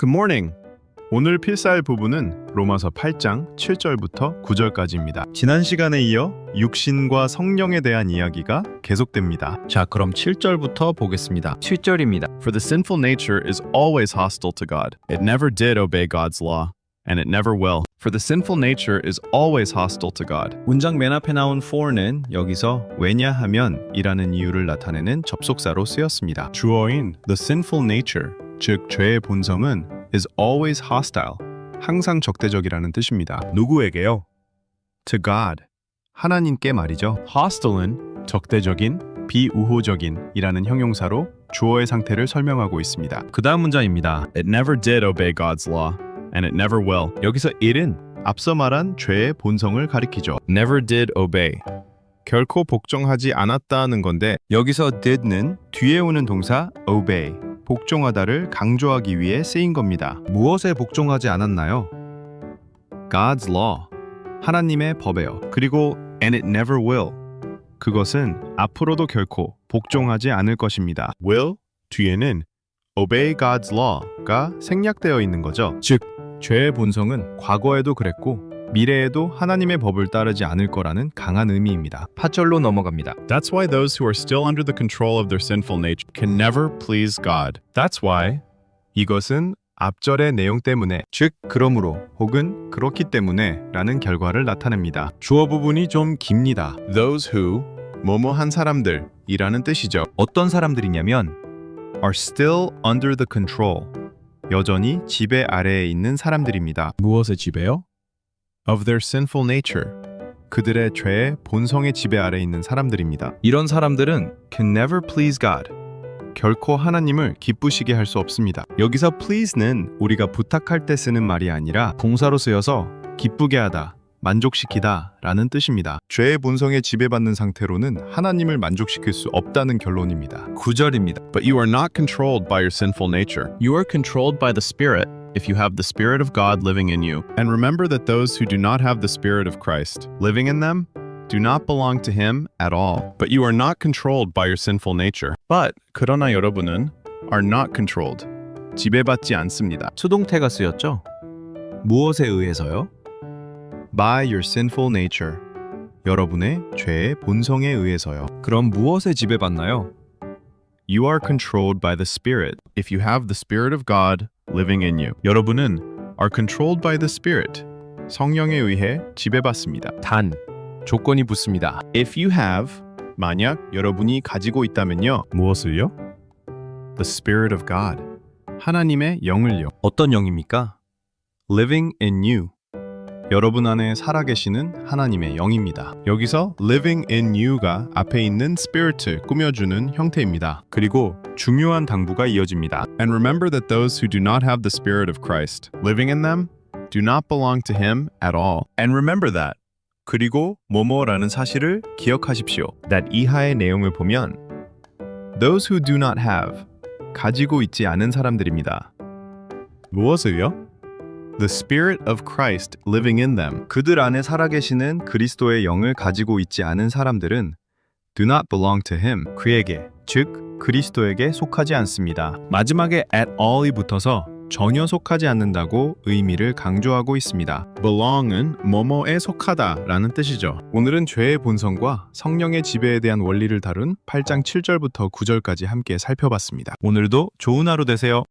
Good morning. 오늘 필사할 부분은 로마서 8장 7절부터 9절까지입니다. 지난 시간에 이어 육신과 성령에 대한 이야기가 계속됩니다. 자, 그럼 7절부터 보겠습니다. 7절입니다. For the sinful nature is always hostile to God. It never did obey God's law, and it never will. For the sinful nature is always hostile to God. 문장 맨 앞에 나온 for는 여기서 왜냐하면 이라는 이유를 나타내는 접속사로 쓰였습니다. 주어인 the sinful nature, 즉 죄의 본성은 is always hostile, 항상 적대적이라는 뜻입니다. 누구에게요? To God, 하나님께 말이죠. Hostile은 적대적인, 비우호적인 이라는 형용사로 주어의 상태를 설명하고 있습니다. 그 다음 문장입니다. It never did obey God's law, and it never will. 여기서 it은 앞서 말한 죄의 본성을 가리키죠. Never did obey. 결코 복종하지 않았다는 건데 여기서 did는 뒤에 오는 동사 obey, 복종하다를 강조하기 위해 쓰인 겁니다. 무엇에 복종하지 않았나요? God's law, 하나님의 법에요. 그리고 and it never will, 그것은 앞으로도 결코 복종하지 않을 것입니다. will 뒤에는 obey God's law가 생략되어 있는 거죠. 즉, 죄의 본성은 과거에도 그랬고 미래에도 하나님의 법을 따르지 않을 거라는 강한 의미입니다. 8절로 넘어갑니다. That's why those who are still under the control of their sinful nature can never please God. That's why 이것은 앞절의 내용 때문에, 즉 그러므로 혹은 그렇기 때문에 라는 결과를 나타냅니다. 주어 부분이 좀 깁니다. Those who 뭐뭐한 사람들 이라는 뜻이죠. 어떤 사람들이냐면 are still under the control, 여전히 지배 아래에 있는 사람들입니다. 무엇의 지배요? of their sinful nature, 그들의 죄의 본성의 지배 아래에 있는 사람들입니다. 이런 사람들은 can never please God, 결코 하나님을 기쁘시게 할 수 없습니다. 여기서 please는 우리가 부탁할 때 쓰는 말이 아니라 동사로 쓰여서 기쁘게 하다, 만족시키다 라는 뜻입니다. 죄의 본성에 지배받는 상태로는 하나님을 만족시킬 수 없다는 결론입니다. 9절입니다. But you are not controlled by your sinful nature. You are controlled by the Spirit if you have the Spirit of God living in you. And remember that those who do not have the Spirit of Christ living in them do not belong to Him at all. But you are not controlled by your sinful nature. But 그러나 여러분은 are not controlled, 지배받지 않습니다. 수동태가 쓰였죠? 무엇에 의해서요? By your sinful nature, 여러분의 죄의 본성에 의해서요. 그럼 무엇에 지배받나요? You are controlled by the Spirit if you have the Spirit of God living in you. 여러분은 are controlled by the Spirit, 성령에 의해 지배받습니다. 단, 조건이 붙습니다. If you have, 만약 여러분이 가지고 있다면요. 무엇을요? The Spirit of God, 하나님의 영을요. 어떤 영입니까? Living in you, 여러분 안에 살아계시는 하나님의 영입니다. 여기서 living in you가 앞에 있는 spirit을 꾸며주는 형태입니다. 그리고 중요한 당부가 이어집니다. And remember that those who do not have the Spirit of Christ living in them do not belong to Him at all. And remember that. 그리고 뭐뭐라는 사실을 기억하십시오. That 이하의 내용을 보면 those who do not have, 가지고 있지 않은 사람들입니다. 무엇을요? The Spirit of Christ living in them. 그들 안에 살아계시는 그리스도의 영을 가지고 있지 않은 사람들은 do not belong to Him, 그에게, 즉 그리스도에게 속하지 않습니다. 마지막에 at all이 붙어서 전혀 속하지 않는다고 의미를 강조하고 있습니다. belong은 뭐뭐에 속하다 라는 뜻이죠. 오늘은 죄의 본성과 성령의 지배에 대한 원리를 다룬 8장 7절부터 9절까지 함께 살펴봤습니다. 오늘도 좋은 하루 되세요.